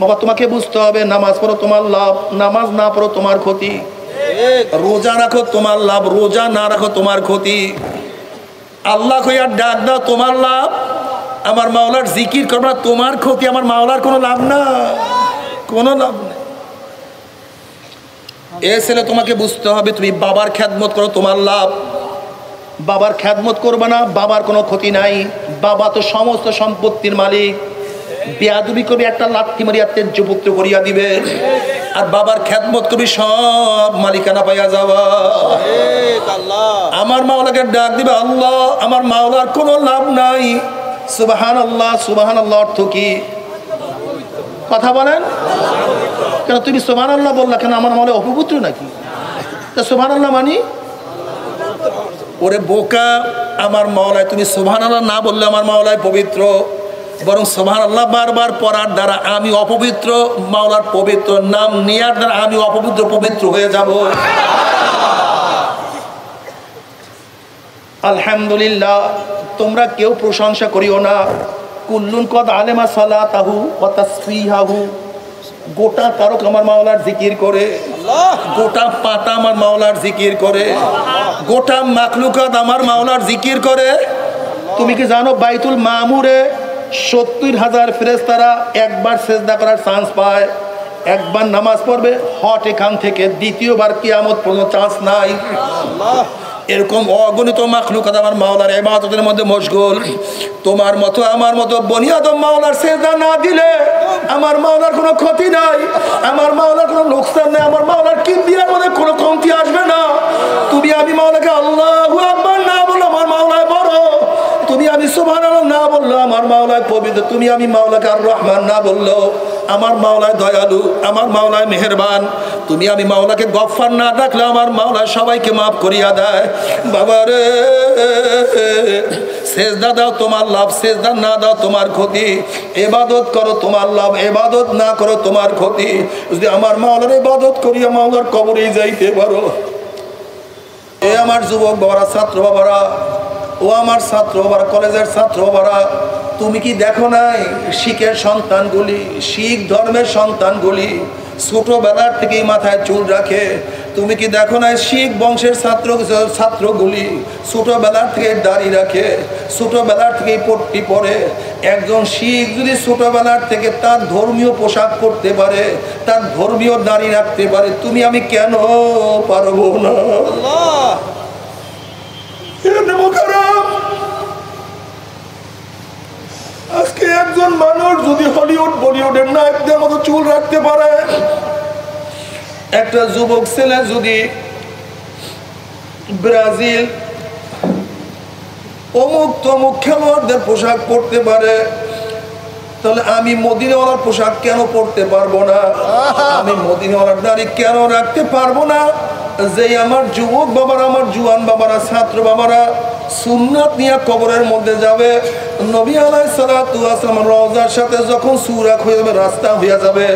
বাবা তোমাকে বুঝতে হবে, নামাজ পড়ো তোমার লাভ, নামাজ না পড়ো তোমার ক্ষতি। রোজা রাখো তোমার লাভ, রোজা না রাখো তোমার ক্ষতি। আল্লাহ কইয়া ডাক দাও তোমার লাভ, আমার মাওলার জিকির করবা তোমার ক্ষতি। আমার মাওলার কোনো লাভ না, কোনো লাভ নেই। এ ছেলে তোমাকে বুঝতে হবে, তুমি বাবার খেদমত করো তোমার লাভ, বাবার খেদমত করবে না বাবার কোনো ক্ষতি নাই। বাবা তো সমস্ত সম্পত্তির মালিক। বেয়াদবি করবি একটা লাথি মারিয়া তেজ্য পুত্র করিয়া দিবে, আর বাবার খেদমত করবি সব মালিকানা পাইয়া যাওয়া। আমার মাওলাকে ডাক দিবে আল্লাহ, আমার মাওলার কোনো লাভ নাই। সুবহানাল্লাহ, সুবহানাল্লাহ অর্থ কি? কথা বলেন কেন? তুমি সুবহানাল্লাহ বললা কেন? আমার মাওলা অপবিত্র নাকি? তা সুবহানাল্লাহ মানি? ওরে বোকা, আমার মাওলায় তুমি সুবহানাল্লাহ না বললে আমার মাওলায় পবিত্র, বরং সুবহানাল্লাহ বারবার পড়ার দ্বারা আমি অপবিত্র, মাওলার পবিত্র নাম নেয়ার দ্বারা আমি অপবিত্র পবিত্র হয়ে যাব। আলহামদুলিল্লাহ। তোমরা কেউ প্রশংসা করিও না। কুল্লুন কদ আলেমা সালাতাহু ওয়া তাসবিহাহু। গোটা তারক আমার মাওলার জিকির করে, গোটা পাতা আমার মাওলার জিকির করে, গোটা মাখলুকাত আমার মাওলার জিকির করে। তুমি কি জানো বাইতুল মামুরে ৭০,০০০ ফেরেশতারা একবার সেজদা করার চান্স পায়? একবার নামাজ পড়বে হট এখান থেকে, দ্বিতীয়বার কিয়ামত পর্যন্ত চান্স নাই। এরকম অগণিত মাখলুকাত আমার মাওলার ইবাদতের মধ্যে মশগুল। তোমার মতো আমার মতো বনি আদম মাওলার সেজদা না দিলে আমার মাওলার কোনো ক্ষতি নাই, আমার মাওলার কোনো লোকসান নেই, আমার মাওলার কিবরিয়ার মধ্যে কোনো কমতি আসবে না। তুমি আমি মাওলাকে আল্লাহু আকবার না বললে আমার মাওলায় বড়, তুমি আমি সুবহানাল্লাহ না বললো আমার মাওলায় পবিত্র, তুমি আমি মাওলাকে আর রহমান না বললো আমার মাওলায় দয়ালু, আমার মাওলায় মেহেরবান, তুমি আমি মাওলাকে গফফার না ডাকলে আমার মাওলায় সবাইকে মাফ করিয়া দেয়। বাবারে সেজদা দাও তোমার লাভ, সেজদা না দাও তোমার ক্ষতি। ইবাদত করো তোমার লাভ, ইবাদত না করো তোমার ক্ষতি। যদি আমার মাওলার ইবাদত করিয়া মাওলার কবরে যাইতে পারো। এ আমার যুবক বাবারা, ছাত্র বাবারা, ও আমার ছাত্র বাবারা, কলেজের ছাত্র বাবারা, তুমি কি দেখো নাই শিখের সন্তানগুলি, শিখ ধর্মের সন্তানগুলি ছোটবেলার থেকেই মাথায় চুল রাখে? তুমি কি দেখো নাই শিখ বংশের ছাত্রগুলি ছোটবেলার থেকে দাড়ি রাখে, ছোটবেলার থেকেই পট্টি পরে? একজন শিখ যদি ছোটবেলার থেকে তার ধর্মীয় পোশাক পরতে পারে, তার ধর্মীয় দাড়ি রাখতে পারে, তুমি আমি কেন পারবো না? আজকে একজন মানুষ যদি হলিউড বলিউডের নায়কদের মতো চুল রাখতে পারে, একটা যুবক ছেলে যদি ব্রাজিল অমুক তমুক খেলোয়াড়দের পোশাক পরতে পারে, তাহলে আমি মদিনাওয়ালার পোশাক কেন পরতে পারবো না? আমি মদিনাওয়ালার দাড়ি কেন রাখতে পারবো না? যে আমার যুবক বাবারা, আমার জুয়ান বাবারা, ছাত্র বাবারা সুন্নাত নিয়ে কবরের মধ্যে যাবে, নবী আলাইহিস সালাতু ওয়াস সালাম রওজার সাথে যখন সুরাক হয়ে যাবে, রাস্তা হয়ে যাবে,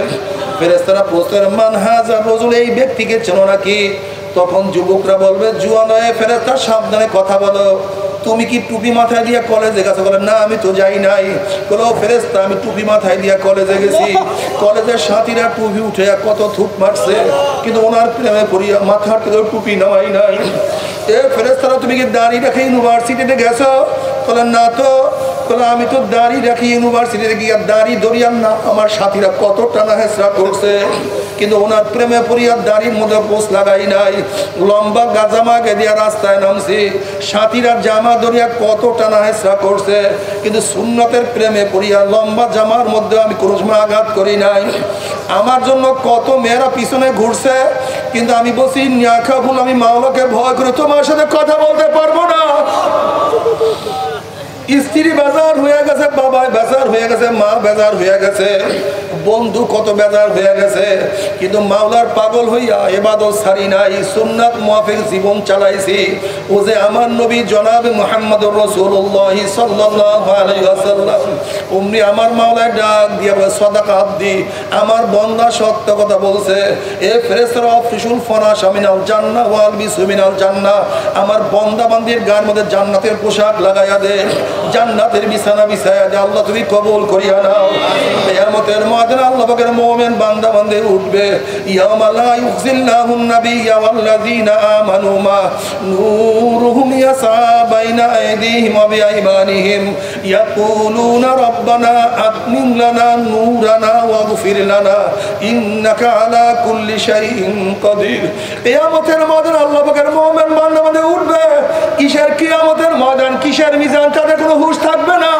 ফেরেশতারা প্রশ্ন মান হাযা রাজুল, এই ব্যক্তিকে চেনো নাকি? তখন যুবকরা বলবে জুয়ান হয়ে ফেরেশতা সাবধানে কথা বলো, তুমি কি টুপি মাথায় দিয়ে কলেজে গেছো? বলে না আমি তো যাই নাই। বলো ফেরেশতা আমি টুপি মাথায় দিয়ে কলেজে গেছি। কলেজের সাথীরা টুপি উঠে কত থুপ মারছে, কিন্তু ওনার প্রেমে পড়িয়া মাথার থেকে টুপি নামাই নাই। এ ফেরেশতারা তুমি কি দাড়ি রেখে ইউনিভার্সিটিতে গেছো? বলে না তো। বলে আমি তো দাড়ি রাখি ইউনিভার্সিটিতে গিয়ে দাড়ি দরিয়ান না, আমার সাথীরা কত টানা হেঁচড়া করছে, কিন্তু ওনার প্রেমে পড়িয়া দাড়ির মধ্যে পোষ লাগাই নাই। লম্বা গাজামাকে দিয়া রাস্তায় নামছি, সাথীরা জামা দরিয়া কত টানা হেঁচড়া করছে, কিন্তু সুন্নতের প্রেমে পড়িয়া লম্বা জামার মধ্যে আমি কোনো সময় আঘাত করি নাই। আমার জন্য কত মেয়েরা পিছনে ঘুরছে, কিন্তু আমি বলছি নিয়াখা ভুল, আমি মাওলাকে ভয় করে তোমার সাথে কথা বলতে পারবো না। স্ত্রী বেজার হয়ে গেছে, বাবা বেজার হয়ে গেছে, মা বেজার হয়ে গেছে, বন্ধু কত বেজার হয়ে গেছে, কিন্তু মাওলার পাগল হইয়া ইবাদত ছাড়ি নাই, সুন্নাত মুআফিক জীবন চালাইছি। ও যে আমার নবী জনাব মুহাম্মদুর রাসূলুল্লাহ সাল্লাল্লাহু আলাইহি ওয়াসাল্লাম উনি আমার মাওলায় ডাক দিয়ে বলে সাদাকা আব্দি, আমার বান্দা সত্য কথা বলছে। এ ফেরেশতারা অফিসুল ফরাশ মিনাল জান্নাহ ওয়াল বিসু মিনাল জান্নাহ, আমার বান্দা বান্দির গায়ের মধ্যে জান্নাতের পোশাক লাগাইয়া দে, জান্নাতের বিছানা বিছাইয়া দে। আল্লাহ তুমি কবুল করিয়া নাও। কিয়ামতের ময়দানে আল্লাহ পাকের মুমিন বান্দা বান্দী উঠবে, ইয়াওমা লা ইউযিল্লাহুন নাবিয়্যা ওয়াল্লাযীনা আমানু মা নূরুহুম ইয়াসা বাইনা আইদিহিম ওয়া বিআইমানিহিম ইয়াকুলুনা রাব্বানা আতমিম লানা নূরানা ওয়াগফির লানা ইন্নাকা আলা কুল্লি শাইইন কাদির। কিয়ামতের ময়দানে আল্লাহ পাকের মুমিন বান্দা বান্দী উঠবে। কিসের কিয়ামতের ময়দান, কিসের মিজান, তাদের কোনো হুঁশ থাকবে না।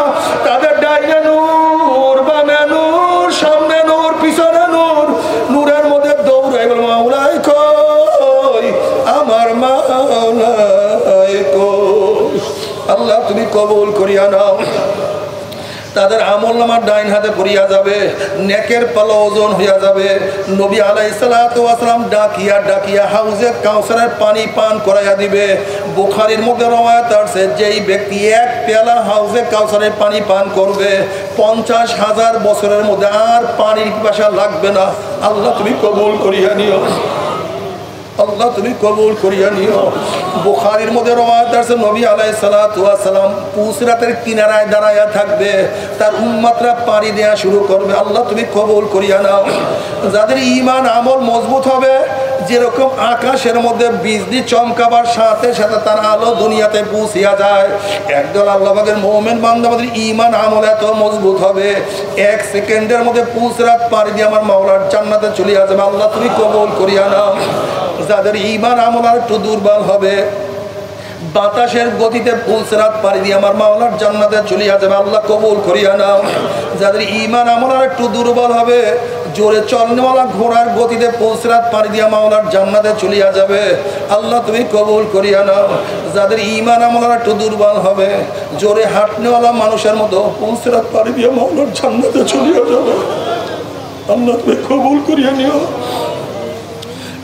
তাদের ডাইনে নূর, বামে নূর, সামনে নূর, পিছনে নূর, নূরের মধ্যে দৌড়াই বল মাওলাই কই, আমার মাওলাই কই। আল্লাহ তুমি কবুল করিয়া নাও। তাদের আমল নামার ডাইন হাতে পড়িয়া যাবে, নেকের পালা ওজন হইয়া যাবে। নবী আলাইহিস সালাতু ওয়াস সালাম ডাকিয়া ডাকিয়া হাউজে কাউসারের পানি পান করাইয়া দিবে। বুখারীর মধ্যে রওয়ায়াত আছে, যেই ব্যক্তি এক পেয়ালা হাউজে কাউসারের পানি পান করবে 50,000 বছরের মধ্যে আর পানির পিপাসা লাগবে না। আল্লাহ তুমি কবুল করিয়া নিও, আল্লাহ তুমি কবুল করিয়া নিও। বুখারীর মধ্যে রওয়ায়াত আছে, নবী আলাইহিস সালাতু ওয়াস সালাম পুসরাতের কিনারায় দাঁড়ায়া থাকবে, তার উম্মতরা পানি দেয়া শুরু করবে। আল্লাহ তুমি কবুল করিয়া নাও। যাদের ঈমান আমল মজবুত হবে, যেরকম আকাশের মধ্যে বিজলি চমকাবার সাথে সাথে তার আলো দুনিয়াতে পৌঁছিয়া যায়, একদল আল্লাহ পাকের মুমিন বান্দাদের ঈমান আমল এত মজবুত হবে, 1 সেকেন্ডের মধ্যে পুসরাত পাড়ি দিয়ে আমার মাওলার জান্নাতে চলে যাবে। আল্লাহ তুমি কবুল করিয়া নাও। যাদের ঈমান আমল আর একটু দুর্বল হবে, বাতাসের গতিতে পুলসরাত পাড়ি দিয়ে আমার মাওলার জান্নাতে চলে যাবে। আল্লাহ কবুল করিয়া নাও। যাদের ঈমান আমল আর একটু দুর্বল হবে, জোরে চলনেওয়ালা ঘোড়ার গতিতে পুলসরাত পাড়ি দিয়ে মাওলার জান্নাতে চলে যাবে। আল্লাহ তুমি কবুল করিয়া নাও। যাদের ঈমান আমল আর একটু দুর্বল হবে, জোরে হাঁটনেওয়ালা মানুষের মতো পুলসরাত পাড়ি দিয়ে মাওলার জান্নাতে চলে যাবে। আল্লাহ তুমি কবুল করিয়া নিও।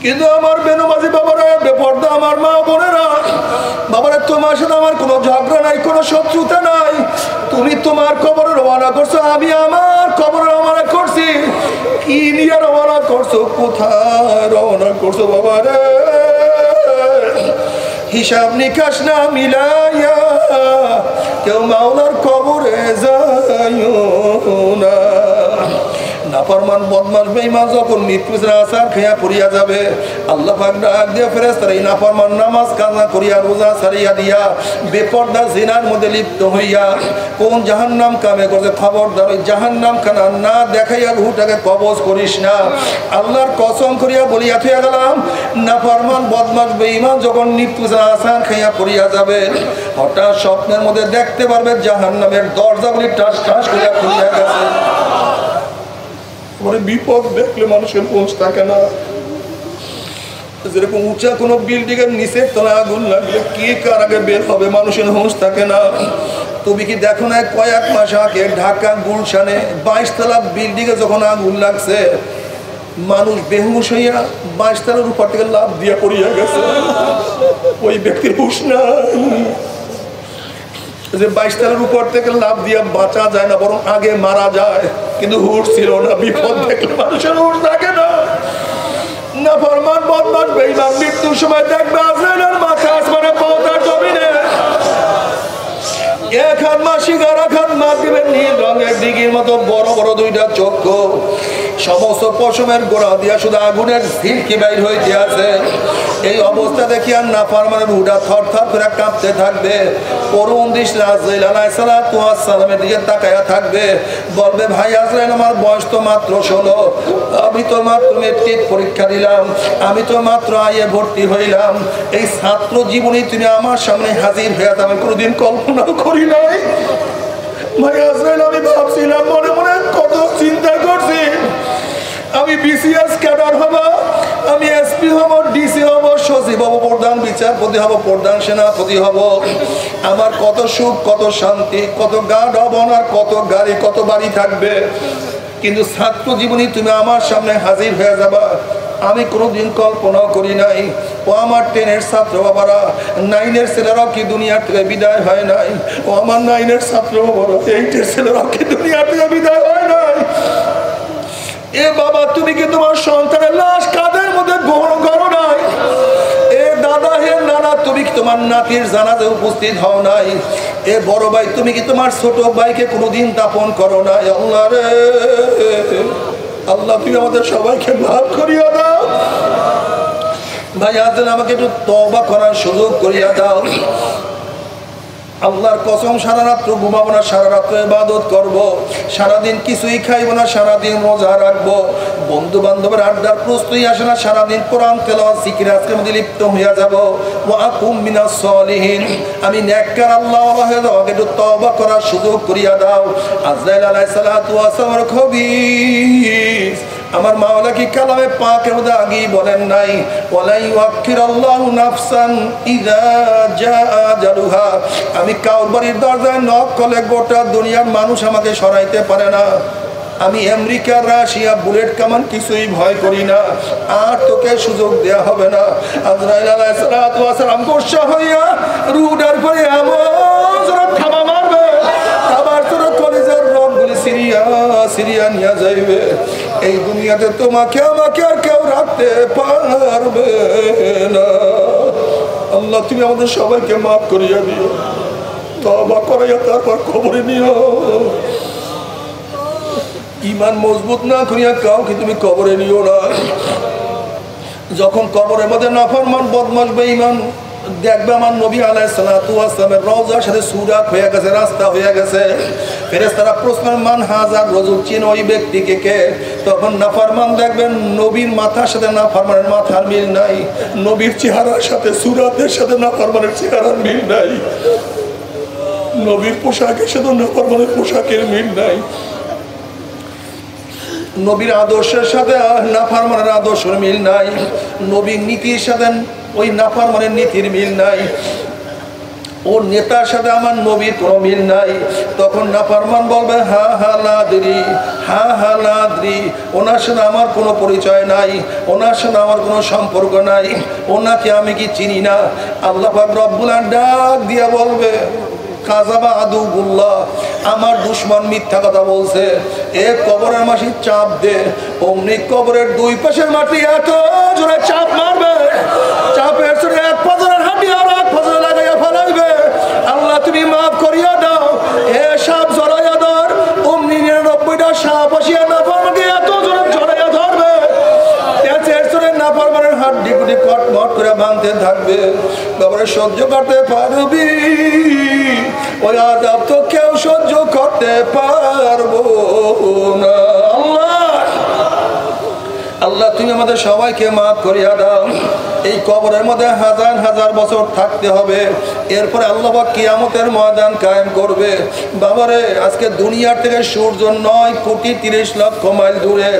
কিন্তু আমার বেনমাজি বাবারা, বেপর্দা আমার মা বোনেরা, বাবারা তোমার সাথে আমার কোনো ঝগড়া নাই, কোনো শত্রুতা নাই। তুমি তোমার কবরে রওনা করছো, আমি আমার কবরে রওনা করছি। কি নিয়ে রওনা করছো, কোথায় রওনা করছো বাবারে? হিসাব নিকাশ না মিলাইয়া কেউ মাওলার কবরে যাইও না। নাফরমান বদমাশ বেঈমান যখন মৃত্যুর আসার খেয়া পড়িয়া যাবে, আল্লাহ পাক ডাক দিয়ে ফেরেশতারা এই নাফরমান নামাজ কাজা করিয়া রোজা ছাড়িয়া দিয়া বেপরদা জিনার মধ্যে লিপ্ত হইয়া কোন জাহান্নাম কামে করছে, খবরদার ওই জাহান্নাম খানা না দেখাইয়া রুহটাকে কবজ করিস না। আল্লাহর কসম করিয়া বলিয়া থইয়া গেলাম, নাফরমান বদমাশ বেঈমান যখন মৃত্যুর আসার খেয়া পড়িয়া যাবে, হঠাৎ স্বপ্নের মধ্যে দেখতে পারবে জাহান্নামের দরজাগুলি টাস টাস করিয়া খুলিয়া গেছে। বিপদ দেখলে মানুষের পৌঁছ থাকে না। যেরকম উঁচা কোনো বিল্ডিং এর নিচে তলা আগুন লাগলে কে কার আগে বের হবে, মানুষের হুঁশ থাকে না। তুমি কি দেখো না, কয়েক মাস আগে ঢাকা গুলশানে 22 তলা বিল্ডিং এ যখন আগুন লাগছে, মানুষ বেহুশ হইয়া 22 তলার উপর থেকে লাফ দিয়া পড়িয়া গেছে। ওই ব্যক্তির হুঁশ নাই যে 22 তলার উপর থেকে লাফ দিয়া বাঁচা যায় না, বরং আগে মারা যায়। কিন্তু হুঁশ ছিল না। বিপদ দেখলে মানুষের হুঁশ থাকে না। নাফরমান বদমাশ বেঈমান মৃত্যুর সময় দেখবে আজরাইলের মাথা আসমানে পৌঁছার জমিনে, এক হাত মাসিক আর এক হাত মাছ দিবেন, নীল রঙের দিঘির মতো বড় বড় দুইটা চক্ষু, সমস্ত পশমের গোড়া দিয়া শুধু আগুনের ঝিলকি বাইর হইতে আছে। এই অবস্থা দেখি আর নাফরমানের রূহটা থরথর করে কাঁপতে থাকবে। করুণ দৃষ্টি আজরাইল আলাইহিস সালাতু ওয়াস সালামের দিকে তাকায়া থাকবে, বলবে ভাই আজরাইল, আমার বয়স তো মাত্র 16, আমি তো মাত্র মেট্রিক পরীক্ষা দিলাম, আমি তো মাত্র আইয়ে ভর্তি হইলাম। এই ছাত্র জীবনে তুমি আমার সামনে হাজির হয়ে আমি কোনোদিন কল্পনা করি নাই। ভাই আজরাইল, আমি ভাবছিলাম মনে মনে কত চিন্তা করছি, আমি বিসিএস ক্যাডার হব, আমি এসপি হব, ডিসি হব, সচিব হব, প্রধান বিচারপতি হব, প্রধান সেনাপতি হব। আমার কত সুখ, কত শান্তি, কত গার্ড হব, আর কত গাড়ি, কত বাড়ি থাকবে। কিন্তু ছাত্র জীবনে তুমি আমার সামনে হাজির হয়ে যাবা, আমি কোনোদিন কল্পনা করি নাই। ও আমার 10-এর ছাত্র বাবারা, 9-এর ছেলেরাও কি দুনিয়া থেকে বিদায় হয় নাই? ও আমার 9-এর ছাত্র বাবারা, 8-এর ছেলেরাও কি দুনিয়া থেকে বিদায় হয় নাই? এ বাবা, তুমি কি তোমার সন্তানের লাশ কাঁধের মধ্যে গ্রহণ করো নাই? এ দাদা, হে নানা, তুমি কি তোমার নাতির জানাজে উপস্থিত হও নাই? এ বড় ভাই, তুমি কি তোমার ছোট ভাইকে কোনোদিন দাফন করো নাই? আল্লাহ রে আল্লাহ, তুমি আমাদের সবাইকে মাফ করিয়া দাও। ভাই আছেন, আমাকে একটু তওবা করার সুযোগ করিয়া দাও। আল্লাহর কসম, সারা রাত্র ঘুমাবো না, সারা রাত্র ইবাদত করবো, সারাদিন কিছুই খাইবো না, সারাদিন রোজা রাখবো, বন্ধু বান্ধবের আড্ডার প্রশ্নই আসে না, সারাদিন কোরআন তেলাওয়াত জিকির আজকের মধ্যে লিপ্ত হইয়া যাবো। ওয়া আকুম মিনাস সালিহিন, আমি নেককার আল্লাহ হয়ে যাবো, আমাকে একটু তওবা করার সুযোগ করিয়া দাও। আজরাইল আলাইহিস সালাতু ওয়াস সালামের খবীস আমার মাওলা কি কালামে পাকের মধ্যে আগেই বলেন নাই, ওয়ালা ইউআখিরুল্লাহু নাফসান ইযা জাআ আজালুহা, আমি কাউর বাড়ির দরজায় নক করলে গোটা দুনিয়ার মানুষ আমাকে সরাইতে পারে না। আমি আমেরিকা, রাশিয়া, বুলেট কামান কিছুই ভয় করি না, আর তোকে সুযোগ দেয়া হবে না। আজরাইল আলাইহিস সালাতু ওয়াস সালাম গোসা হইয়া রুডার পরে এমন জোরে থাবা মারবে, আবার তোর কলিজার রগগুলি সিরিয়া সিরিয়া নিয়ে যাইবে। এই দুনিয়াতে তোমাকে আমাকে আর কেউ রাখতে পারবে না। আল্লাহ, তুমি আমাদের সবাইকে মাফ করিয়া দিও, তওবা করাইয়া তারপর কবরে নিও। ইমান মজবুত না করিয়া কাউকে তুমি কবরে নিও না। যখন কবরের মধ্যে নাফরমান বদমাশ বেঈমান দেখবে, আমার নবী আলাইহিস সালাতু ওয়াস সালামের রওজার সাথে সুরাক হয়ে গেছে, রাস্তা হয়ে গেছে, ফেরেশতারা প্রশ্ন মান হাজার রজুল, চিন ওই ব্যক্তিকে কে? তখন নাফরমান দেখবেন নবীর মাথার সাথে নাফরমানের মাথার মিল নাই, নবীর চেহারার সাথে সুরাতের সাথে নাফরমানের চেহারার মিল নাই, নবীর পোশাকের সাথে নাফরমানের পোশাকের মিল নাই, নবীর আদর্শের সাথে নাফরমানের আদর্শের মিল নাই, নবীর নীতির সাথে ওই নাফরমানের নীতির মিল নাই, ওর নেতার সাথে আমার নবীর কোনো মিল নাই। তখন নাফরমান বলবে হা হা লাদ্রি, হা হা লাদ্রি, ওনার সাথে আমার কোনো পরিচয় নাই, ওনার সাথে আমার কোনো সম্পর্ক নাই, ওনাকে আমি কি চিনি না। আল্লাহ পাক রব্বুল আলামিন ডাক দিয়া বলবে কাযাবা আদুবুল্লাহ, আমার দুশমন মিথ্যা কথা বলছে। এ কবরের মাটি চাপ দে, অমনি কবরের দুই পাশের মাটি এত জোরে চাপ মারবে, চাপের জোরে এক পাথরের হাঁটি আর এক পাথরে লাগাইয়া ফেলাইবে। আল্লাহ, তুমি মাফ করিয়া দাও। এ সাপ জড়াইয়া ধর, অমনি 99টা সাপ আসিয়া নাফরমানকে এত জোরে জড়াইয়া ধরবে, এর জোরে নাফরমানের হাড্ডি গুলি কটমট করে ভাঙতে থাকবে। কবরে সহ্য করতে পারবি? ওই আযাব তো কেউ সহ্য করতে পারবো না। আল্লাহ, তুমি আমাদের সবাইকে মাফ করিয়া দাও। এই কবরের মধ্যে হাজার হাজার বছর থাকতে হবে, এরপরে আল্লাহ পাক কিয়ামতের ময়দান কায়েম করবে। বাবারে, আজকে দুনিয়ার থেকে সূর্য 9,30,00,000 মাইল দূরে,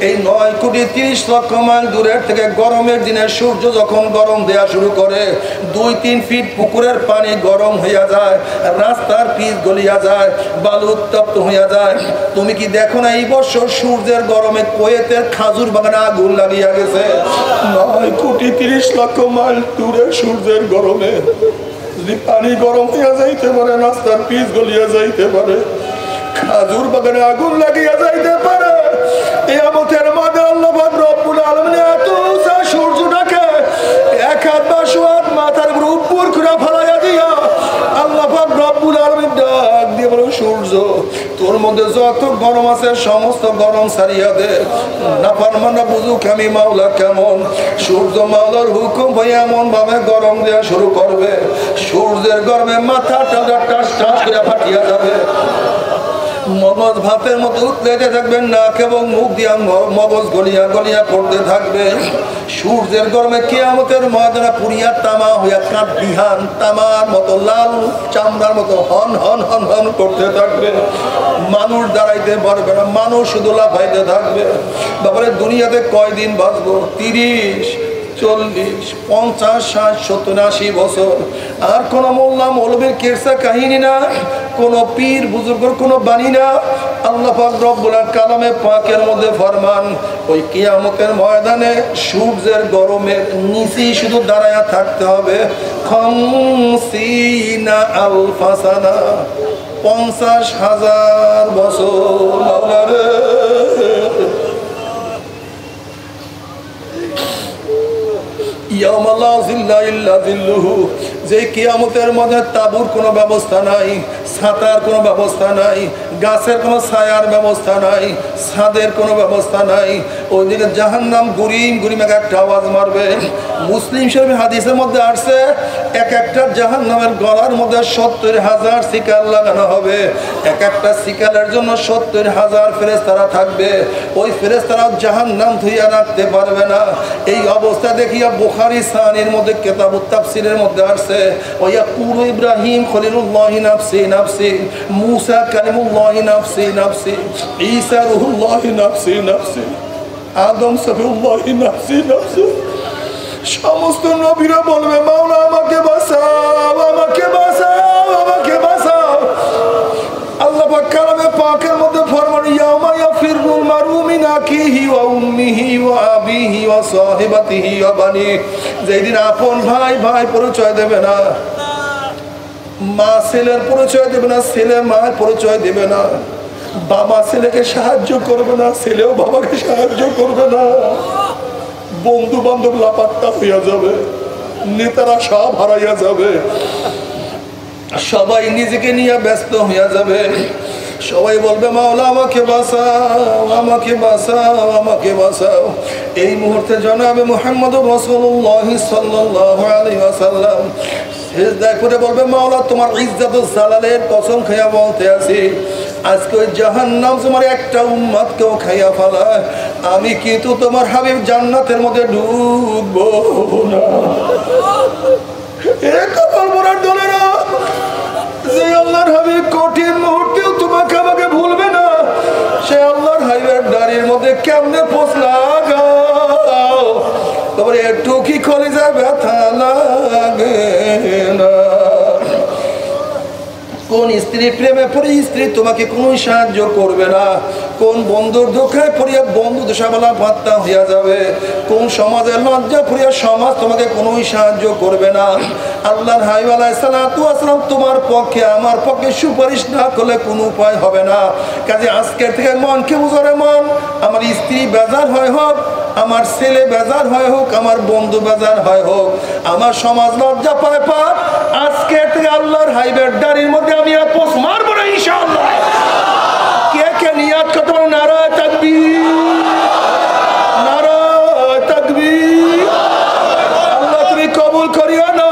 এই 9,30,00,000 মাইল দূরের থেকে গরমের দিনে সূর্য যখন গরম দেয়া শুরু করে, 2-3 ফিট পুকুরের পানি গরম হইয়া যায়, রাস্তার পিচ গলিয়া যায়, বালু উত্তপ্ত হইয়া যায়। তুমি কি দেখো না এই বছর সূর্যের গরমে কুয়েতের খাজুর বাগানে আগুন লাগিয়া গেছে? 9,30,00,000 মাইল দূরে সূর্যের গরমে যদি পানি গরম হইয়া যাইতে পারে, রাস্তার পিচ গলিয়া যাইতে পারে, খাজুর বাগানে আগুন লাগিয়া যাইতে পারে, কিয়ামতের মাঠে আল্লাহ পাক রব্বুল আলামিন এত উঁচা সূর্যটাকে এক হাত বা সোয়াদ মাথার উপর করে ফেলাইয়া দিয়া আল্লাহ পাক রব্বুল আলামিন ডাক দিয়ে বলে, সূর্য তোর মধ্যে যত গরম আছে সমস্ত গরম সারিয়া দে। নাফরমানরা বুঝুক আমি মাওলা কেমন। সূর্য মাওলার হুকুম হয়ে এমন ভাবে গরম দেওয়া শুরু করবে, সূর্যের গরমে মাথাটা টাস টাস করে ফাটিয়া যাবে, মগজ ভাতের মতো উতলেতে থাকবেন না, কেবল মুখ দিয়া মগজ গলিয়া গলিয়া পড়তে থাকবে। সূর্যের গরমে কিয়ামতের ময়দানে পুরিয়া তামা হইয়া কাঠ বিহান তামার মতো লাল চামড়ার মতো হন হন হন হন করতে থাকবে। মানুষ দাঁড়াইতে পারবে না, মানুষ শুধু লাফাইতে থাকবে। বাবারে, দুনিয়াতে কয়দিন বাঁচবো? 30, 40, 50, 60, 70, 80 বছর। আর কোন মোল্লা মৌলবীর কেরসা কাহিনী না, কোন পীর বুজুর্গর কোন বাণী না। আল্লাহ পাক রব্বুল কালামে পাকের মধ্যে ফরমান, ওই কিয়ামতের ময়দানে সূর্যের গরমের নিচেই শুধু দাঁড়ায়া থাকতে হবে 50,000 সানা, 50,000 বছর। মাওলারে ইয়াউমা লা যিল্লা ইল্লা যিল্লুহু, যে কিয়ামতের মধ্যে তাবুর কোনো ব্যবস্থা নাই, ছাতার কোনো ব্যবস্থা নাই, গাছের কোনো ছায়ার ব্যবস্থা নাই, ছাদের কোনো ব্যবস্থা নাই। ওইদিকে জাহান্নাম গুরিম গুরিম এক একটা আওয়াজ মারবে। মুসলিম শরীফের হাদিসের মধ্যে আসছে, এক একটা জাহান্নামের গলার মধ্যে 70,000 শিকাল লাগানো হবে। এক একটা শিকালের জন্য 70,000 ফেরেশতারা থাকবে। ওই ফেরেশতারা জাহান্নাম ধুইয়া রাখতে পারবে না। এই অবস্থা দেখিয়া বুখারী সানির মধ্যে কিতাবুত তাফসীরের মধ্যে আসছে, ওয়াকুলু ইব্রাহিম খলিলুল্লাহি নাফসি নাফসি, মুসা কালিমুল্লাহি নাফসি নাফসি, ঈসা রূহুল্লাহি নাফসি নাফসি, আদম সফিউল্লাহি নাফসি নাফসি। সমস্ত নবীরা বলবে, মাওলা আমাকে বাঁচাও, আমাকে বাঁচাও, আমাকে বাঁচাও। আল্লাহ পাক কালামে পাকের মধ্যে ফরমান, ইয়াউমা ইয়াফিরুল মারউ মিন আখিহি ওয়া উম্মিহি ওয়া আবিহি ওয়া সাহিবাতিহি ওয়া বানি। যেদিন আপন ভাই ভাই পরিচয় দেবে না, মা ছেলের পরিচয় দেবে না, ছেলে মায়ের পরিচয় দেবে না, বাবা ছেলেকে সাহায্য করবে না, ছেলেও বাবাকে সাহায্য করবে না, বন্ধু বান্ধব লাপাত্তা হইয়া যাবে, নেতারা সব হারাইয়া যাবে, সবাই নিজেকে নিয়ে ব্যস্ত হইয়া যাবে। সবাই বলবে, মাওলা আমাকে বাঁচাও, আমাকে বাঁচাও, আমাকে বাঁচাও। এই মুহূর্তে জনাবে মুহাম্মদুর রাসূলুল্লাহ সাল্লাল্লাহু আলাইহি ওয়াসাল্লাম সিজদা করে বলবে, মাওলা তোমার ইজ্জত ও জালালের কসম খাইয়া বলতে আছি, আজকে ওই জাহান্নাম তোমার একটা উম্মতকেও খাইয়া ফেলায়, আমি কিন্তু তোমার হাবিব জান্নাতের মধ্যে ঢুকবো না। এটা বলবো না দলেরা, যে আল্লাহর হাবিব কঠিন মুহূর্তেও তোমাকে আমাকে ভুলবে না, সে আল্লাহর হাবিবের দাড়ির মধ্যে কেমনে পোষ লাগাও, তোমার একটু কি কলিজায় ব্যথা লাগে না? কোন স্ত্রী প্রেমে পড়ে স্ত্রী তোমাকে কোনো সাহায্য করবে না, কোন বন্ধুর দুঃখে পড়িয়া বন্ধু দোষাবেলা বার্তা হইয়া যাবে, কোন সমাজের লজ্জা পড়িয়া সমাজ তোমাকে কোনো সাহায্য করবে না। আল্লাহর হাবিব আলাইহিস সালাতু ওয়াস সালাম তোমার পক্ষে আমার পক্ষে সুপারিশ না করলে কোনো উপায় হবে না। কাজে আজকের থেকে মনকে বুঝারে, মন আমার স্ত্রী বেজার হয় হোক, আমার ছেলে বেজার হয় হোক, আমার বন্ধু বেজার হয় হোক, আমার সমাজ লজ্জা পায় পাক, আজকে থেকে আল্লাহর হাবিবের দাড়ির মধ্যে আমি আর পোষ মারবো না ইনশাআল্লাহ। কে কে নিয়াত করতে পারো? নারায়ে তাকবীর, নারায়ে তাকবীর। আল্লাহ তুমি কবুল করিও না।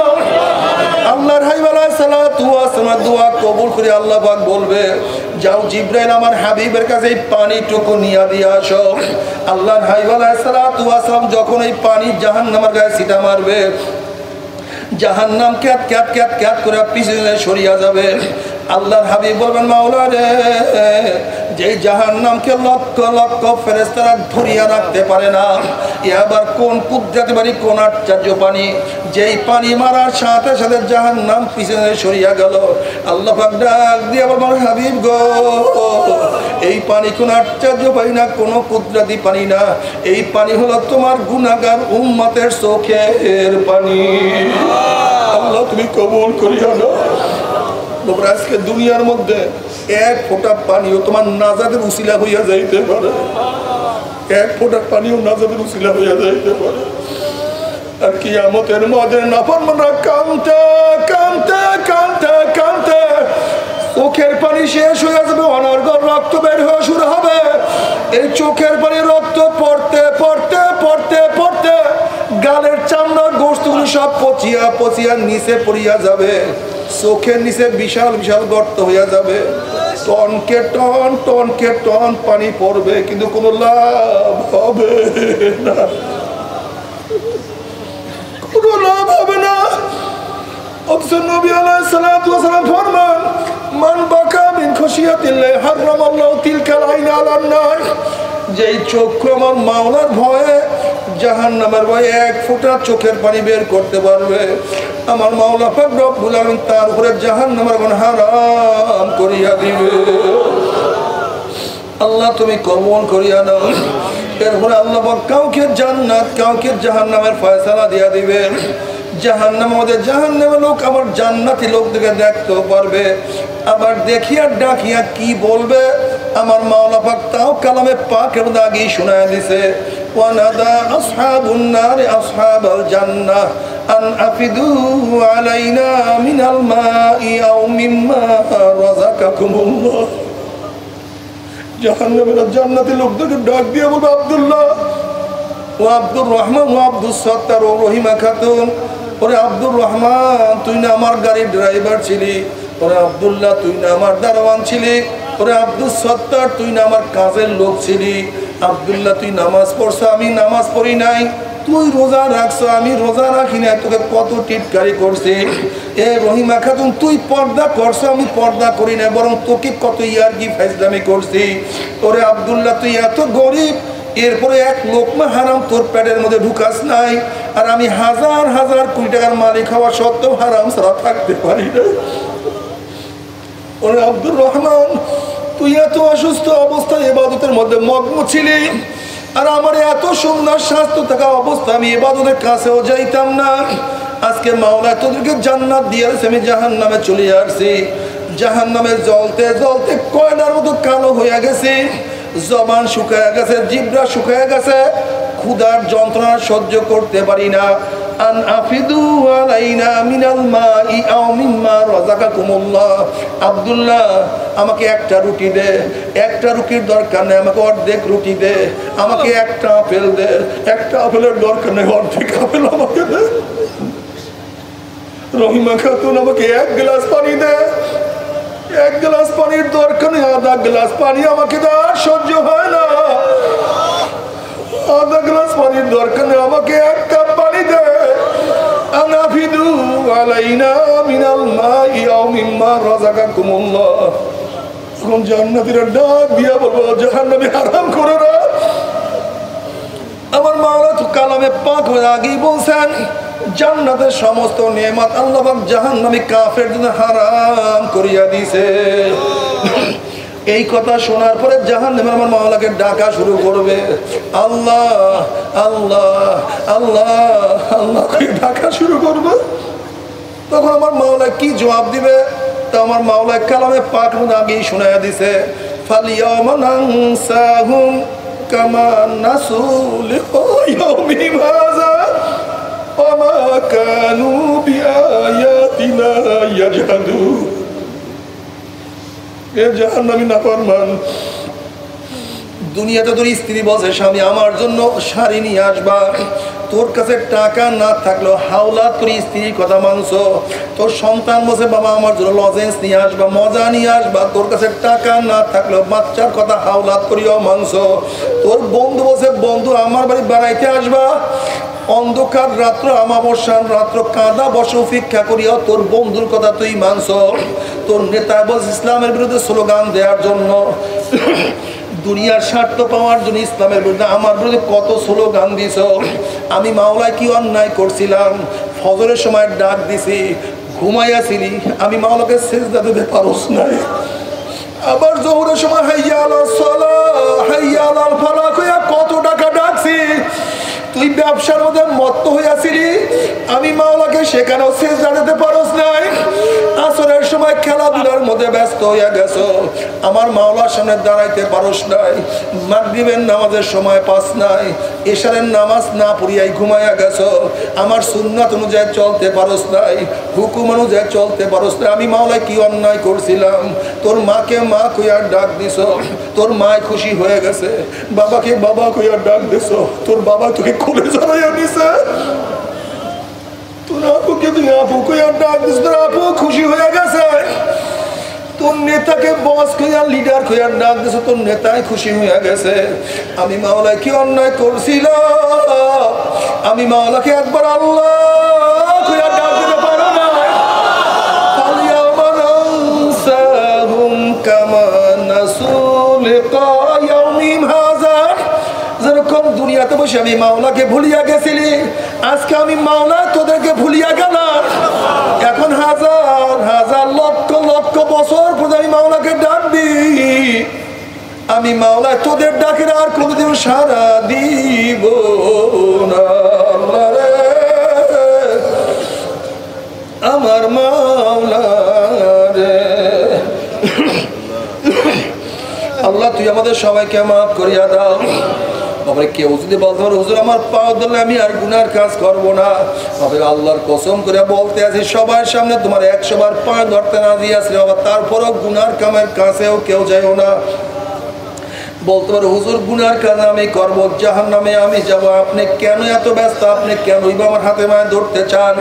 আল্লাহর হাবিব আলাইহিস সালাতু ওয়াস সালাম দোয়া কবুল করে আল্লাহ পাক বলবে, যাও জিবরাইল আমার হাবিবের কাছে এই পানিটুকু নিয়ে দিয়ে আসো। আল্লাহর হাবিব আলাইহিস সালাতু ওয়াস সালাম যখন এই পানি জাহান্নামের গায়ে ছিটা মারবে, জাহান্নাম ক্যাত ক্যাত ক্যাত ক্যাত করে পিছনে সরিয়া যাবে। আল্লাহর হাবিব বলবেন, মাওলা রে, যেই জাহান্নামকে লক্ষ লক্ষ ফেরেশতারা ধরিয়া রাখতে পারে না, এবার কোন কুদরতি পানি, কোন আশ্চর্য পানি, যেই পানি মারার সাথে সাথে জাহান্নাম পিছনে সরিয়া গেল। আল্লাহ পাক ডাক দিয়ে বলবেন, হাবিব গো, এই পানি কোন আশ্চর্য পানি না, কোনো কুদরতি পানি না, এই পানি হলো তোমার গুনাহগার উম্মতের চোখের পানি। আল্লাহ তুমি কবুল করিও না। আজকে দুনিয়ার মধ্যে এক ফোঁটা পানিও তোমার নাজাদের উসিলা হইয়া যাইতে পারে, এক ফোঁটা পানিও নাজাদের উসিলা হইয়া যাইতে পারে। আর কিয়ামতের মধ্যে নাফরমানরা কাঁদতে কাঁদতে কাঁদতে কাঁদতে চোখের পানি শেষ হয়ে যাবে, অনর্গল রক্ত বের হয়ে শুরু হবে। এই চোখের পানি রক্ত পড়তে পড়তে পড়তে পড়তে গালের চামড়া গোশতগুলো সব পচিয়া পচিয়া নিচে পড়িয়া যাবে, চোখের নিচে বিশাল বিশাল গর্ত হইয়া যাবে, টনকে টন টনকে টন পানি পড়বে, কিন্তু কোনো লাভ হবে না, কোনো লাভ হবে না। অথচ নবী আলাইহিস সালাতু ওয়াস সালাম ফরমান, মান বাকা মিন খাশিয়াতিল্লাহি হারামাল্লাহু তিলকাল আইনা আলান নার। যেই চক্ষু আমার মাওলার ভয়ে জাহান্নামের ভয়ে এক ফোঁটা চোখের পানি বের করতে পারবে, আমার মাওলা পাক রব্বুল আলামিন তার উপরে জাহান্নামের আগুন হারাম করিয়া দিবে। আল্লাহ তুমি কবুল করিয়া নাও। এরপরে আল্লাহ কাউকে জান্নাত কাউকে জাহান্নামের ফয়সালা দিয়া দিবেন। জাহান্নাম আমাদের জাহান্নামের লোক আমার জান্নাতি লোকদেরকে দেখতেও পারবে, আবার দেখিয়া ডাকিয়া কি বলবে আমার মাওলা পাক তাও কালামে পাকের মধ্যে আগেই শোনায় দিছে, ওয়ানাদা আসহাবুন নার আসহাবাল জান্নাহ আন আফিদু আলাইনা মিনাল মাই আও মিম্মা রাযাকাকুমুল্লাহ। জাহান্নামের জান্নাতি লোকদেরকে ডাক দিয়ে বলবে, আব্দুল্লাহ ও আব্দুর রহমান ও আব্দুল সত্তার ও রহিমা খাতুন, ওরে আব্দুর রহমান তুই না আমার গাড়ির ড্রাইভার ছিলি, ওরে আব্দুল্লাহ তুই না আমার দারোয়ান ছিলি, ওরে আব্দুল সত্তার তুই না আমার কাজের লোক ছিলি, আব্দুল্লাহ তুই নামাজ পড়ছো আমি নামাজ পড়ি নাই, তুই রোজা রাখছো আমি রোজা রাখি নাই, তোকে কত টিটকারি করছি, এ রহিমা খাতুন তুই পর্দা করছো আমি পর্দা করি না, বরং তোকে কত ইয়ারকি ফাইজলামি করছি, ওরে আব্দুল্লাহ তুই এত গরিব এরপরে এক লোকমা হারাম তোর পেটের মধ্যে ঢুকাস নাই, আর আমি হাজার হাজার কোটি টাকার মালিক হওয়া সত্ত্বেও হারাম ছাড়া থাকতে পারি না। ওরে আব্দুর রহমান তুই এত অসুস্থ অবস্থায় ইবাদতের মধ্যে মগ্ন ছিলি, আর আমার এত সুন্দর স্বাস্থ্য থাকা অবস্থা আমি ইবাদতের কাছেও যাইতাম না, আজকে মাওলা তোদেরকে জান্নাত দিয়েছে আমি জাহান্নামে চলে আসছি, জাহান্নামে জ্বলতে জ্বলতে কয়লার মতো কালো হয়ে গেছে, জবান শুকায় গেছে, জিহ্বা শুকায় গেছে, ক্ষুধার যন্ত্রণা সহ্য করতে পারি না, আন আফিদু আলাইনা মিনাল মাই আও মিম্মা রাযাকাকুমুল্লাহ। আব্দুল্লাহ আমাকে একটা রুটি দে, একটা রুটির দরকার নেই আমাকে অর্ধেক রুটি দে, আমাকে একটা আপেল দে, একটা আপেলের দরকার নেই অর্ধেক আপেল আমাকে দে, রহিমা খাতুন আমাকে এক গ্লাস পানি দে, এক গ্লাস পানির দরকার নেই আধা গ্লাস পানি আমাকে দেওয়ার সহ্য হয় না, আধা গ্লাস পানির দরকার নেই আমাকে এক কাপ পানি দে, আনাফিদু আলাইনা মিনাল মাই আও মিম্মা রাযাকাকুমুল্লাহ। এখন জান্নাতীরা ডাক দিয়া বলবো জাহান্নামে হারাম করে না, আমার মাওলা তো কালামে পাক হয়ে আগেই বলছেন জান্নাতের সমস্ত নেয়ামত আল্লাহ পাক জাহান্নামী কাফের জন্য হারাম করিয়া দিয়েছে। এই কথা শোনার পরে জাহান্নামে আমার মাওলাকে ডাকা শুরু করবে, আল্লাহ আল্লাহ আল্লাহ আল্লাহ ডাকা শুরু করবে। তখন আমার মাওলা কি জবাব দিবে তা আমার মাওলা কালামে পাক মধ্যে আগেই শোনায়া দিছে, ফালিয়াওমা নানসাহুম কামা নাসু লিয়াউমিহিম হাযা ওয়ামা কানু বিআয়াতিনা ইয়াজহাদুন। এ জাহান্নামী নাফরমান, দুনিয়াতে তোর স্ত্রী বলছে স্বামী আমার জন্য শাড়ি নিয়ে আসবা, তোর কাছে টাকা না থাকলেও হাওলা তোর স্ত্রীর কথা মানছো, তোর সন্তান বলছে বাবা আমার জন্য লজেন্স নিয়ে আসবা মজা নিয়ে আসবা, তোর কাছে টাকা না থাকলেও বাচ্চার কথা হাওলাত করিও মানছো, তোর বন্ধু বলছে বন্ধু আমার বাড়ি বেড়াইতে আসবা, অন্ধকার রাত্র আমাবস্যার রাত্র কাঁদা বসে উপেক্ষা করিয়া তোর বন্ধুর কথা তুই মানছ, তোর নেতা বলছে ইসলামের বিরুদ্ধে স্লোগান দেওয়ার জন্য, দুনিয়ার স্বার্থ পাওয়ার জন্য ইসলামের বিরুদ্ধে আমার বিরুদ্ধে কত স্লোগান দিছ, আমি মাওলায় কি অন্যায় করছিলাম, ফজরের সময় ডাক দিছি ঘুমাইয়াছিলি আমি মাওলাকে সিজদা দিতে পারস নাই, আবার জোহরের সময় হাইয়া আলাস সালাহ হাইয়া আলাল ফালাহ কইয়া কত টাকা ডাকছি, তুই ব্যবসার মধ্যে মত্ত হইয়াছিলি আমি মাওলাকে সেখানেও সিজদা দিতে পারস নাই, আসরের সময় খেলাধুলার মধ্যে ব্যস্ত হইয়া গেছো আমার মাওলার সামনে দাঁড়াইতে পারস নাই, মাগরিবের নামাজের সময় পাস নাই, এশারের নামাজ না পড়িয়াই ঘুমাইয়া গেছো, আমার সুন্নাত অনুযায়ী চলতে পারস নাই, হুকুম অনুযায়ী চলতে পারস নাই, আমি মাওলায় কি অন্যায় করছিলাম, তোর মাকে মা কইয়া ডাক দিছ, তোর মায় খুশি হয়ে গেছে, বাবাকে বাবা কইয়া ডাক দিছ, তোর বাবা তোকে খুলে জড়াইয়া দিছে, তোর আপুকে তুই আপু কইয়া ডাক দিস, তোর আপু খুশি হয়ে গেছে, তোর নেতাকে বস কইয়া লিডার কইয়া ডাক দিস, তোর নেতাই খুশি হয়ে গেছে, আমি মাওলায় কি অন্যায় করছিলাম, আমি মাওলাকে একবার আল্লাহ কইয়া ডাক দিতে পারো না, ফালিয়াওমা নানসাহুম কামা নাসু লিকা ইয়াউমিহিম হাযা প্রথম দুনিয়াতে বসে আমি মাওলাকে ভুলিয়া গেছিলি, আজকে আমি মাওলা তোদেরকে ভুলিয়া গেলাম। এখন হাজার হাজার লক্ষ লক্ষ বছর পর আমি মাওলাকে ডাকবি, আমি মাওলা তোদের ডাকের আর কোনদিন সারা দিব না। আল্লাহ রে আমার মাওলা রে, আল্লাহ তুই আমাদের সবাইকে মাফ করিয়া দাও। তবে কেউ যদি বলতে পারে হুজুর আমার পাও ধরলে আমি আর গুনার কাজ করব না, তবে আল্লাহর কসম করে বলতে আছি সবার সামনে তোমার 100 বার পা ধরতে না দিয়েছে বাবা, তারপরও গুনার কামের কাছেও কেউ যাইও না। বলতে পারো হুজুর গুনার কাজ আমি করবো, জাহান্নামে আমি যাব, আপনি কেন এত ব্যস্ত, আপনি কেন আমার হাতে মায়ে ধরতে চান?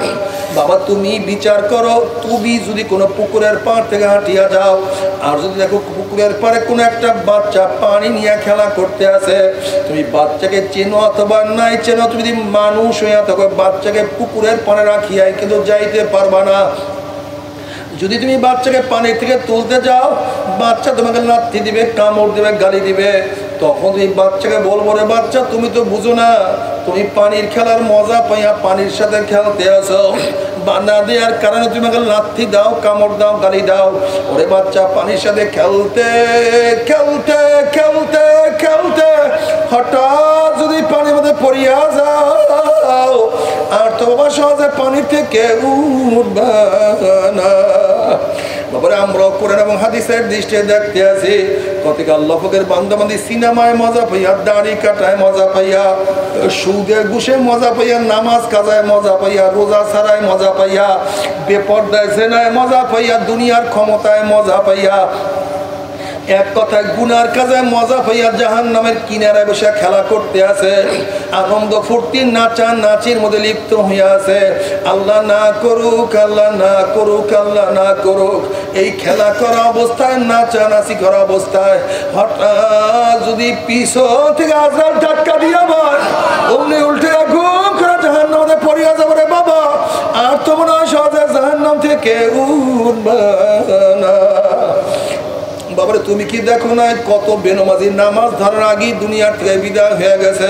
বাবা তুমি বিচার করো, তুমি যদি কোনো পুকুরের পাড় থেকে হাঁটিয়া যাও আর যদি দেখো পুকুরের পাড়ে কোনো একটা বাচ্চা পানি নিয়ে খেলা করতে আসে, তুমি বাচ্চাকে চেনো অথবা নাই চেনো, তুমি যদি মানুষ হইয়া থাকো বাচ্চাকে পুকুরের পাড়ে রাখিয়াই কিন্তু যাইতে পারবা না। যদি তুমি বাচ্চাকে পানি থেকে তুলতে যাও, বাচ্চা তোমাকে লাথি দিবে, কামড় দিবে, গালি দিবে, তখন তুমি বাচ্চাকে বলবো রে বাচ্চা তুমি তো বুঝো না, তুমি পানির খেলার মজা পাইয়া পানির সাথে খেলতে আসো, বানা দেওয়ার কারণে তুমি আমাকে লাথি দাও, কামড় দাও, গালি দাও। ওরে বাচ্চা পানির সাথে খেলতে খেলতে খেলতে খেলতে হঠাৎ যদি পানির মধ্যে পড়িয়া যাও আর তো বাবা সহজে পানি থেকে উঠবা না। বাবারে আমরাও কোরআন এবং হাদিসের দৃষ্টিতে দেখতে আছি কতকে আল্লাহ পাকের বান্দাবান্দি সিনেমায় মজা পাইয়া, দাড়ি কাটায় মজা পাইয়া, সুদে ঘুষে মজা পাইয়া, নামাজ কাজায় মজা পাইয়া, রোজা ছাড়ায় মজা পাইয়া, বেপরদায় জেনায় মজা পাইয়া, দুনিয়ার ক্ষমতায় মজা পাইয়া, এক কথায় গুনার কাজে মজা পাইয়া জাহান্নামের কিনারায় বসে খেলা করতে আছে, আনন্দ ফুর্তি নাচা নাচির মধ্যে লিপ্ত হইয়া আছে। আল্লাহ না করুক, আল্লাহ না করুক, আল্লাহ না করুক, এই খেলা করা অবস্থায়, নাচা নাচি করা অবস্থায় হঠাৎ যদি পিছন থেকে আজরাইল ধাক্কা দিয়া আবার অমনি উল্টে ঘুম করে জাহান্নামে পড়িয়া যাবে রে বাবা, আর তো মনে হয় সহজে জাহান্নাম থেকে উঠবা না। বাবারে তুমি কি দেখো না কত বেনমাজি নামাজ ধরার আগেই দুনিয়ার থেকে বিদায় হয়ে গেছে।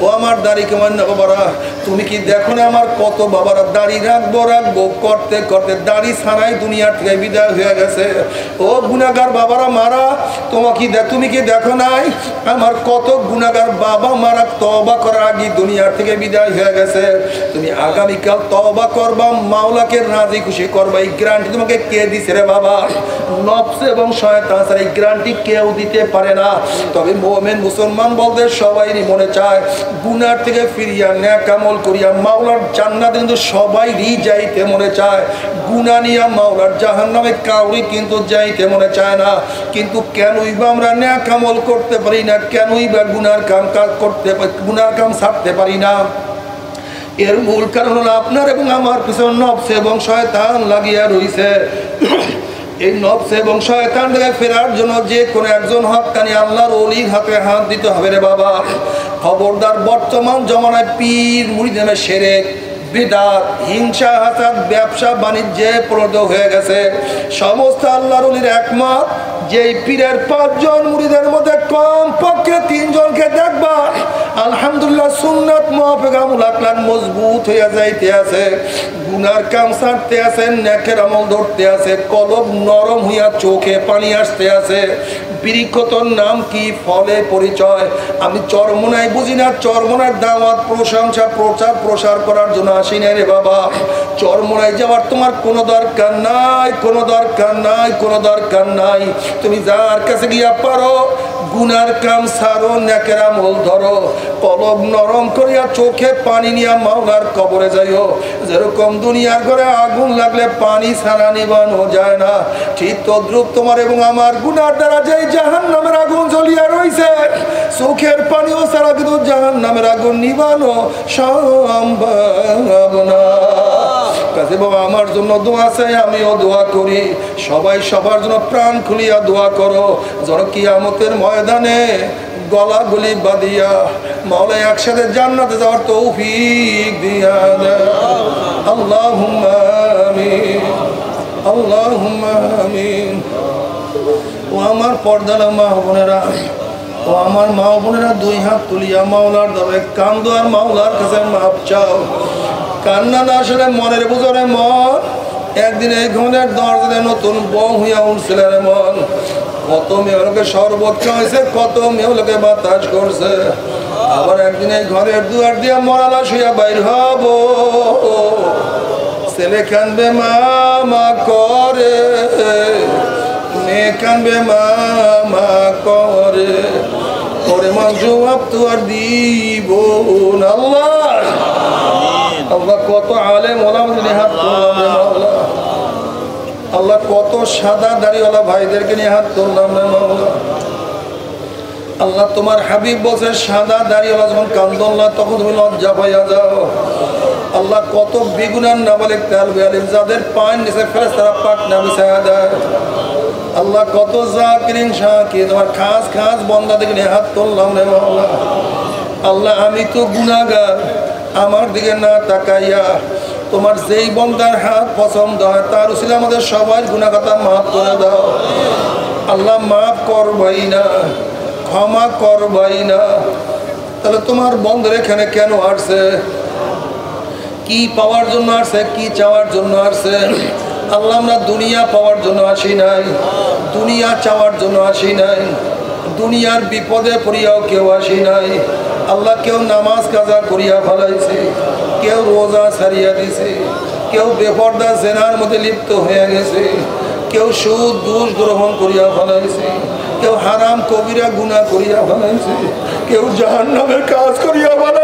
ও আমার দাড়ি কেমন না বাবারা, তুমি কি দেখো না আমার কত বাবারা দাড়ি রাখবো রাখবো করতে করতে দাড়ি ছাড়াই দুনিয়ার থেকে বিদায় হয়ে গেছে। ও গুনাহগার বাবারা মারা, তুমি কি দেখো নাই আমার কত গুনাহগার বাবা মারা তওবা করার আগে দুনিয়ার থেকে বিদায় হয়ে গেছে। তুমি আগামীকাল তওবা করবা, মাওলাকে রাজি খুশি করবা, এই গ্যারান্টি তোমাকে কে দিছে রে বাবা? নফস এবং শয়তান ছাড়া এই গ্যারান্টি কেউ দিতে পারে না। তবে মুমিন মুসলমান বলতে সবাইরই মনে চায় গুনার থেকে ফিরিয়া নেক আমল করিয়া মাওলার জান্নাতে কিন্তু সবাইরই যাইতে মনে চায়। গুনাহ নিয়া মাওলার জাহান্নামে কাউরি কিন্তু যাইতে মনে চায় না। কিন্তু কেনই বা আমরা নেক আমল করতে পারি না, কেনই বা গুনার কাম ছাড়তে পারি না? এর মূল কারণ হলো আপনার এবং আমার পিছনে নফস এবং শয়তান লাগিয়া রইছে। এই নফস এবং শয়তান থেকে ফেরার জন্য যে কোনো একজন হক্কানি আল্লাহর ওলির হাতে হাত দিতে হবে রে বাবা। খবরদার, বর্তমান জমানায় পীর মুরিদ নামে শিরক, বিদআত, হিংসা, হাসাদ, ব্যবসা বাণিজ্যে পরিণত হয়ে গেছে। সমস্ত আল্লাহর ওলির একমত যেই পীরের 5 জন মুরিদের মধ্যে কম পক্ষে 3 জনকে দেখবা আলহামদুলিল্লাহ সুন্নাত মুআফিক আমল আকলাক মজবুত হইয়া যাইতে আছে, গুনার কাম ছাড়তে আছে, নেকের আমল ধরতে আছে, কলব নরম হইয়া চোখে পানি আসতে আছে। বৃক্ষতর নাম কি, ফলে পরিচয়। আমি চরমোনাই বুঝি না, চরমোনার দাওয়াত প্রশংসা প্রচার প্রসার করার জন্য আসি না রে বাবা। চরমোনাই যাওয়ার তোমার কোনো দরকার নাই, কোনো দরকার নাই, কোনো দরকার নাই। তুমি যার কাছে গিয়া পারো গুনার কাম ছাড়ো, নেকের আমল ধরো, কলব নরম করিয়া চোখে পানি নিয়া মাওলার কবরে যাইও। যেরকম দুনিয়ার ঘরে আগুন লাগলে পানি ছাড়া নিবানো যায় না, ঠিক তদ্রুপ তোমার এবং আমার গুনার দ্বারা যেই জাহান্নামের আগুন জ্বলিয়া রইছে, চোখের পানিও ছাড়া কিন্তু জাহান্নামের আগুন নিবানো সম্ভব না। কাজে বাবা আমার জন্য দোয়া চাই, আমিও দোয়া করি, সবাই সবার জন্য প্রাণ খুলিয়া দোয়া করো যেন কিয়ামতের ময়দানে গলাগুলি বাঁধিয়া মাওলা একসাথে জান্নাতে যাওয়ার তৌফিক দিয়া দেয়। আল্লাহুম্মা আমিন, আল্লাহুম্মা আমিন। ও আমার পর্দার মা বোনেরা, ও আমার মা বোনেরা দুই হাত তুলিয়া মাওলার দরবারে কান্দো আর মাওলার কাছে মাপ চাও। কান্না না আসলে মনের বুঝরে মন, একদিন এই ঘরের দরজায় নতুন বউ হইয়া উঠছিল রে মন। কত মেয়েগুলোকে শরবত খাওয়াইছে, কত মেয়েগুলোকে বাতাস করছে, আবার একদিন এই ঘরের দুয়ার দিয়া মরালা শুয়া বাইর হব। ছেলে কানবে মা মা করে, মেয়ে কানবে মা মা করে, পরে মা জবাব তো আর দিব না। আল্লাহ আল্লাহ কত আলেম ওলামা নিয়ে হাত তুললাম রে মাওলা। আল্লাহ কত সাদা দাড়িওয়ালা ভাইদেরকে নিয়ে হাত তুললাম রে মাওলা। আল্লাহ তোমার হাবিব বলছে সাদা দাড়িওয়ালা যখন কান্দল্লা তখন তুমি লজ্জা পাইয়া যাও। আল্লাহ কত বেগুনার নাবালেক তালবে আলিম যাদের পায়ের নিচে ফেরেশতারা পাক না বিছায়া দেয়। আল্লাহ কত জাকিরিন শাকির তোমার খাস খাস বন্দা দেখে নিয়ে হাত তুললাম রে মাওলা। আল্লাহ আমি তো গুনাহগার, আমার দিকে না তাকাইয়া তোমার যেই বন্দার হাত পছন্দ হয় তার উসিলে আমাদের সবাই গুনাহ খাতা মাফ করে দাও। আল্লাহ মাফ করবাই না, ক্ষমা করবাই না। তাহলে তোমার বন্ধের এখানে কেন আসছে? কি পাওয়ার জন্য আসছে? কি চাওয়ার জন্য আসছে? আল্লাহ আমরা দুনিয়া পাওয়ার জন্য আসি নাই, দুনিয়া চাওয়ার জন্য আসি নাই, দুনিয়ার বিপদে পড়িয়াও কেউ আসি নাই। আল্লাহ কেউ নামাজ কাজা করিয়া ফেলাইছে, কেউ রোজা ছাড়িয়া দিছে, কেউ বেপরদা জেনার মধ্যে লিপ্ত হয়ে গেছে, কেউ সুদ ঘুষ গ্রহণ করিয়া ফেলাইছে, কেউ হারাম কবিরা গুনাহ করিয়া ফেলাইছে, কেউ জাহান্নামের কাজ করিয়া ফেলাইছে।